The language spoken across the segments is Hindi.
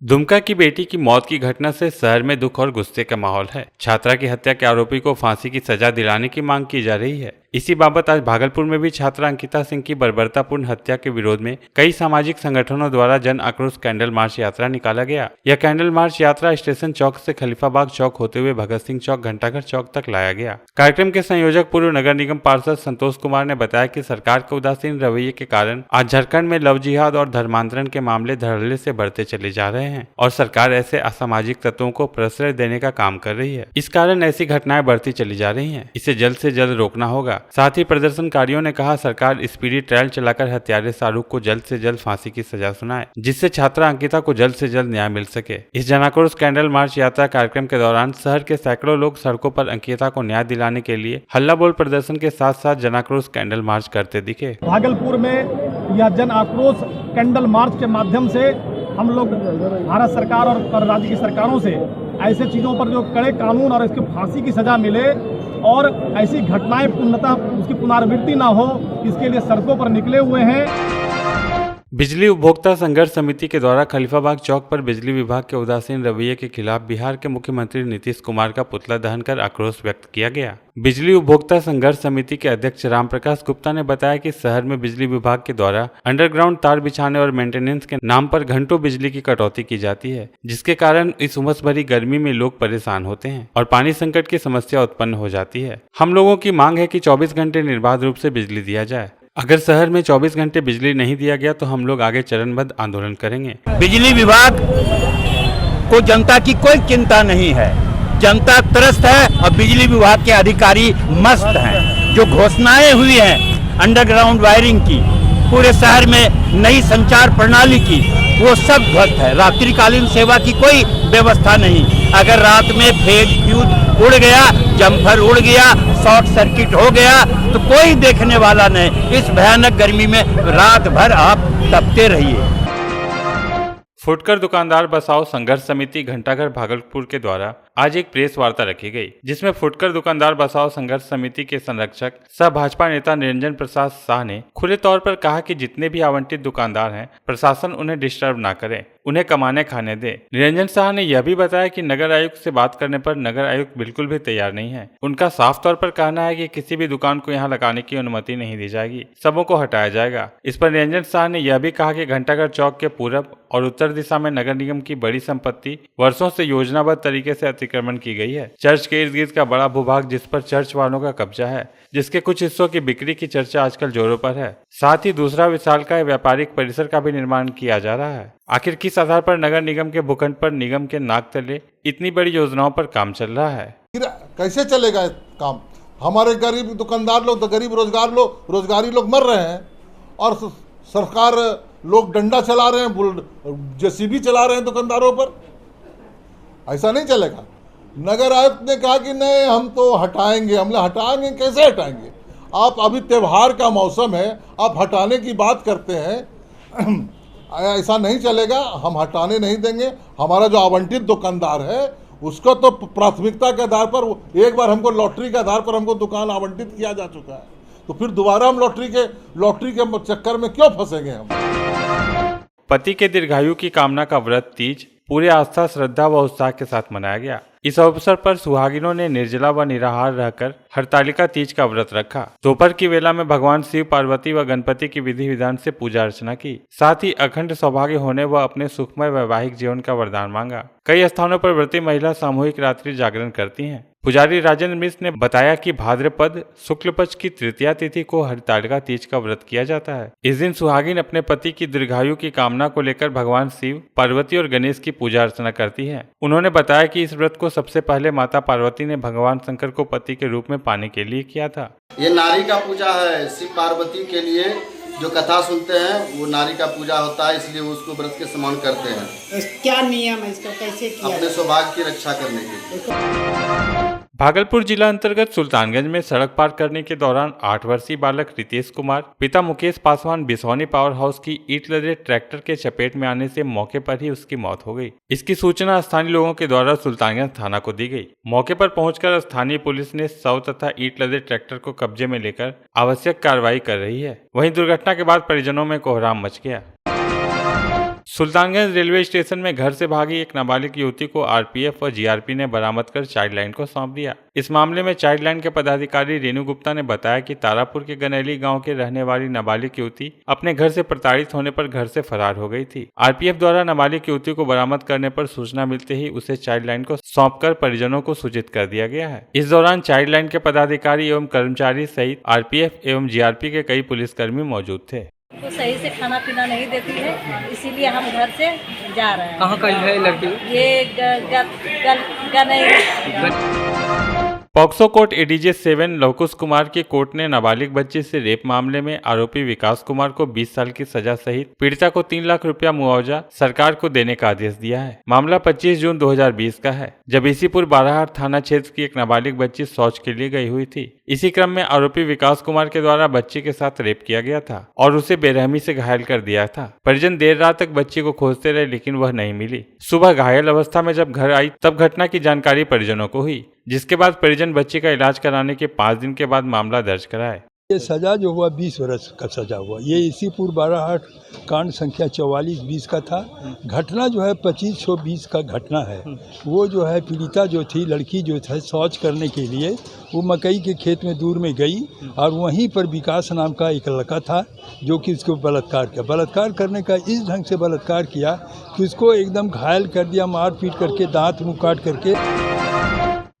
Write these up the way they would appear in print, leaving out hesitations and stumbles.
दुमका की बेटी की मौत की घटना से शहर में दुख और गुस्से का माहौल है। छात्रा की हत्या के आरोपी को फांसी की सजा दिलाने की मांग की जा रही है। इसी बाबत आज भागलपुर में भी छात्रा अंकिता सिंह की बर्बरतापूर्ण हत्या के विरोध में कई सामाजिक संगठनों द्वारा जन आक्रोश कैंडल मार्च यात्रा निकाला गया। यह कैंडल मार्च यात्रा स्टेशन चौक से खलीफाबाग चौक होते हुए भगत सिंह चौक घंटाघर चौक तक लाया गया। कार्यक्रम के संयोजक पूर्व नगर निगम पार्षद संतोष कुमार ने बताया कि सरकार के उदासीन रवैये के कारण आज झारखंड में लव जिहाद और धर्मांतरण के मामले धड़ल्ले से बढ़ते चले जा रहे हैं और सरकार ऐसे असामाजिक तत्वों को प्रश्रय देने का काम कर रही है। इस कारण ऐसी घटनाएं बढ़ती चली जा रही हैं। इसे जल्द से जल्द रोकना होगा। साथ ही प्रदर्शनकारियों ने कहा सरकार स्पीडी ट्रायल चलाकर हत्यारे शाहरुख को जल्द से जल्द फांसी की सजा सुनाए, जिससे छात्रा अंकिता को जल्द से जल्द न्याय मिल सके। इस जनाक्रोश कैंडल मार्च यात्रा कार्यक्रम के दौरान शहर के सैकड़ों लोग सड़कों पर अंकिता को न्याय दिलाने के लिए हल्ला बोल प्रदर्शन के साथ साथ जनाक्रोश कैंडल मार्च करते दिखे। भागलपुर में यह जन आक्रोश कैंडल मार्च के माध्यम से हम लोग भारत सरकार और राज्य की सरकारों से ऐसे चीज़ों पर जो कड़े कानून और इसकी फांसी की सज़ा मिले और ऐसी घटनाएं पूर्णतः उसकी पुनरावृत्ति ना हो, इसके लिए सड़कों पर निकले हुए हैं। बिजली उपभोक्ता संघर्ष समिति के द्वारा खलीफाबाग चौक पर बिजली विभाग के उदासीन रवैये के खिलाफ बिहार के मुख्यमंत्री नीतीश कुमार का पुतला दहन कर आक्रोश व्यक्त किया गया। बिजली उपभोक्ता संघर्ष समिति के अध्यक्ष रामप्रकाश गुप्ता ने बताया कि शहर में बिजली विभाग के द्वारा अंडरग्राउंड तार बिछाने और मेंटेनेंस के नाम पर घंटों बिजली की कटौती की जाती है, जिसके कारण इस उमस भरी गर्मी में लोग परेशान होते हैं और पानी संकट की समस्या उत्पन्न हो जाती है। हम लोगों की मांग है कि 24 घंटे निर्बाध रूप से बिजली दिया जाए। अगर शहर में 24 घंटे बिजली नहीं दिया गया तो हम लोग आगे चरणबद्ध आंदोलन करेंगे। बिजली विभाग को जनता की कोई चिंता नहीं है, जनता त्रस्त है और बिजली विभाग के अधिकारी मस्त हैं। जो घोषणाएं हुई हैं अंडरग्राउंड वायरिंग की, पूरे शहर में नई संचार प्रणाली की, वो सब ध्वस्त है। रात्रिकालीन सेवा की कोई व्यवस्था नहीं। अगर रात में फ्यूज उड़ गया, जम्फर उड़ गया, शॉर्ट सर्किट हो गया तो कोई देखने वाला नहीं। इस भयानक गर्मी में रात भर आप तपते रहिए। फुटकर दुकानदार बचाओ संघर्ष समिति घंटाघर भागलपुर के द्वारा आज एक प्रेस वार्ता रखी गई, जिसमें फुटकर दुकानदार बचाओ संघर्ष समिति के संरक्षक सह भाजपा नेता निरंजन प्रसाद शाह ने खुले तौर पर कहा कि जितने भी आवंटित दुकानदार हैं, प्रशासन उन्हें डिस्टर्ब ना करे, उन्हें कमाने खाने दे। निरंजन शाह ने यह भी बताया कि नगर आयुक्त से बात करने पर नगर आयुक्त बिल्कुल भी तैयार नहीं है। उनका साफ तौर पर कहना है कि किसी भी दुकान को यहाँ लगाने की अनुमति नहीं दी जाएगी, सबों को हटाया जाएगा। इस पर निरंजन शाह ने यह भी कहा कि घंटाघर चौक के पूरब और उत्तर दिशा में नगर निगम की बड़ी संपत्ति वर्षों से योजनाबद्ध तरीके से अतिक्रमण की गई है। चर्च के इर्द गिर्द का बड़ा भूभाग जिस पर चर्च वालों का कब्जा है, जिसके कुछ हिस्सों की बिक्री की चर्चा आजकल जोरों पर है। साथ ही दूसरा विशालकाय व्यापारिक परिसर का भी निर्माण किया जा रहा है। आखिर किस आधार पर नगर निगम के भूखंड पर निगम के नाक तले इतनी बड़ी योजनाओं पर काम चल रहा है? कैसे चलेगा काम? हमारे गरीब दुकानदार लोग, गरीब रोजगारी लोग मर रहे हैं और सरकार लोग डंडा चला रहे हैं, जेसीबी चला रहे हैं दुकानदारों पर। ऐसा नहीं चलेगा। नगर आयुक्त ने कहा कि नहीं हम तो हटाएंगे। हमने हटाएंगे, कैसे हटाएंगे? आप अभी त्योहार का मौसम है, आप हटाने की बात करते हैं। ऐसा नहीं चलेगा, हम हटाने नहीं देंगे। हमारा जो आवंटित दुकानदार है उसको तो प्राथमिकता के आधार पर, एक बार हमको लॉटरी के आधार पर हमको दुकान आवंटित किया जा चुका है, तो फिर दोबारा हम लॉटरी के चक्कर में क्यों फंसेंगे हम? पति के दीर्घायु की कामना का व्रत तीज पूरे आस्था, श्रद्धा व उत्साह के साथ मनाया गया। इस अवसर पर सुहागिनों ने निर्जला व निराहार रहकर हरतालिका तीज का व्रत रखा। दोपहर की वेला में भगवान शिव, पार्वती व गणपति की विधि विधान से पूजा अर्चना की। साथ ही अखंड सौभाग्य होने व अपने सुखमय वैवाहिक जीवन का वरदान मांगा। कई स्थानों पर व्रती महिला सामूहिक रात्रि जागरण करती हैं। पुजारी राजेंद्र मिश्र ने बताया कि भाद्रपद शुक्ल पक्ष की तृतीया तिथि को हरतालिका तीज का व्रत किया जाता है। इस दिन सुहागिन अपने पति की दीर्घायु की कामना को लेकर भगवान शिव, पार्वती और गणेश की पूजा अर्चना करती है। उन्होंने बताया कि इस व्रत को सबसे पहले माता पार्वती ने भगवान शंकर को पति के रूप में पाने के लिए किया था। ये नारी का पूजा है। शिव पार्वती के लिए जो कथा सुनते हैं वो नारी का पूजा होता है, इसलिए वो उसको व्रत के समान करते हैं। क्या नियम है इसका, कैसे किया? अपने सौभाग्य की रक्षा करने के लिए। भागलपुर जिला अंतर्गत सुल्तानगंज में सड़क पार करने के दौरान 8 वर्षीय बालक रितेश कुमार पिता मुकेश पासवान बिसौनी पावर हाउस की ईंट लदे ट्रैक्टर के चपेट में आने से मौके पर ही उसकी मौत हो गई। इसकी सूचना स्थानीय लोगों के द्वारा सुल्तानगंज थाना को दी गई। मौके पर पहुंचकर स्थानीय पुलिस ने शव तथा ईंट लदे ट्रैक्टर को कब्जे में लेकर आवश्यक कार्रवाई कर रही है। वहीं दुर्घटना के बाद परिजनों में कोहराम मच गया। सुल्तानगंज रेलवे स्टेशन में घर से भागी एक नाबालिग युवती को आरपीएफ और जीआरपी ने बरामद कर चाइल्ड लाइन को सौंप दिया। इस मामले में चाइल्ड लाइन के पदाधिकारी रेणु गुप्ता ने बताया कि तारापुर के गनैली गांव के रहने वाली नाबालिग युवती अपने घर से प्रताड़ित होने पर घर से फरार हो गई थी। आरपीएफ द्वारा नाबालिग युवती को बरामद करने पर सूचना मिलते ही उसे चाइल्ड लाइन को सौंपकर परिजनों को सूचित कर दिया गया है। इस दौरान चाइल्ड लाइन के पदाधिकारी एवं कर्मचारी सहित आरपीएफ एवं जीआरपी के कई पुलिसकर्मी मौजूद थे। तो सही से खाना पीना नहीं देती है, इसीलिए हम घर से जा रहे हैं। कहाँ का है लड़की? ये गनैली। POCSO court ADJ 7 Lavkush Kumar की कोर्ट ने नाबालिग बच्ची से रेप मामले में आरोपी विकास कुमार को 20 साल की सजा सहित पीड़िता को 3 लाख रुपया मुआवजा सरकार को देने का आदेश दिया है। मामला 25 जून 2020 का है, जब इसीपुर बाराहाट थाना क्षेत्र की एक नाबालिग बच्ची शौच के लिए गई हुई थी। इसी क्रम में आरोपी विकास कुमार के द्वारा बच्ची के साथ रेप किया गया था और उसे बेरहमी से घायल कर दिया था। परिजन देर रात तक बच्ची को खोजते रहे, लेकिन वह नहीं मिली। सुबह घायल अवस्था में जब घर आई तब घटना की जानकारी परिजनों को हुई, जिसके बाद परिजन बच्ची का इलाज कराने के 5 दिन के बाद मामला दर्ज कराए। ये सज़ा जो हुआ 20 वर्ष का सज़ा हुआ। ये इसीपुर बाराहाट कांड संख्या 44-20 का था। घटना जो है 2520 का घटना है। वो जो है पीड़िता जो थी, लड़की जो था, शौच करने के लिए वो मकई के खेत में दूर में गई और वहीं पर विकास नाम का एक लड़का था जो कि उसको बलात्कार किया। बलात्कार करने का इस ढंग से बलात्कार किया कि उसको एकदम घायल कर दिया, मार पीट करके, दांत मुँह काट करके।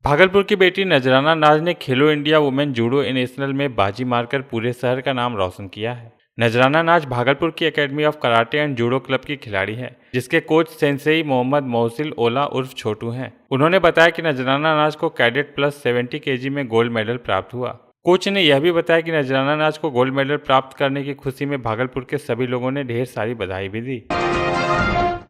भागलपुर की बेटी नजराना नाज ने खेलो इंडिया वुमेन जूडो नेशनल में बाजी मारकर पूरे शहर का नाम रोशन किया है। नजराना नाज भागलपुर की academy of karate and judo club की खिलाड़ी है, जिसके कोच सेंसेई मोहम्मद मोहसिल ओला उर्फ छोटू हैं। उन्होंने बताया कि नजराना नाज को कैडेट प्लस 70 kg में गोल्ड मेडल प्राप्त हुआ। कोच ने यह भी बताया कि नजराना नाज को गोल्ड मेडल प्राप्त करने की खुशी में भागलपुर के सभी लोगों ने ढेर सारी बधाई भी दी।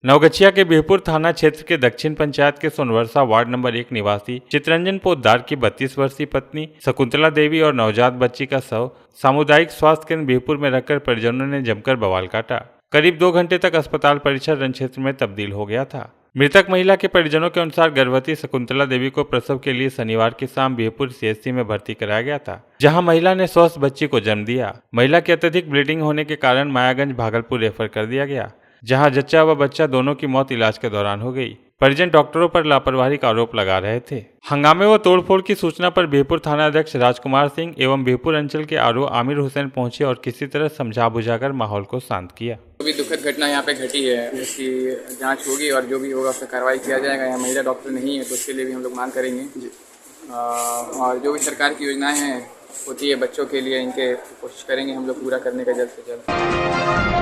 नवगछिया के बिहपुर थाना क्षेत्र के दक्षिण पंचायत के सोनवर्षा वार्ड नंबर 1 निवासी चितरंजन पोद्दार की 32 वर्षीय पत्नी शकुंतला देवी और नवजात बच्ची का शव सामुदायिक स्वास्थ्य केंद्र बिहपुर में रखकर परिजनों ने जमकर बवाल काटा। करीब 2 घंटे तक अस्पताल परिसर रण क्षेत्र में तब्दील हो गया था। मृतक महिला के परिजनों के अनुसार गर्भवती शकुंतला देवी को प्रसव के लिए शनिवार की शाम बिहपुर सीएचसी में भर्ती कराया गया था, जहां महिला ने स्वस्थ बच्ची को जन्म दिया। महिला की अत्यधिक ब्लीडिंग होने के कारण मायागंज भागलपुर रेफर कर दिया गया, जहां जच्चा व बच्चा दोनों की मौत इलाज के दौरान हो गई। परिजन डॉक्टरों पर लापरवाही का आरोप लगा रहे थे। हंगामे व तोड़फोड़ की सूचना पर बिहपुर थाना अध्यक्ष राजकुमार सिंह एवं बिहपुर अंचल के आरओ आमिर हुसैन पहुंचे और किसी तरह समझा बुझाकर माहौल को शांत किया। जो भी दुखद घटना यहाँ पे घटी है उसकी जांच होगी और जो भी होगा उस पर कार्रवाई किया जाएगा। यहाँ महिला डॉक्टर नहीं है तो उसके लिए भी हम लोग मांग करेंगे। और जो भी सरकार की योजनाएं हैं होती है बच्चों के लिए, इनके कोशिश करेंगे हम लोग पूरा करने का जल्द से जल्द।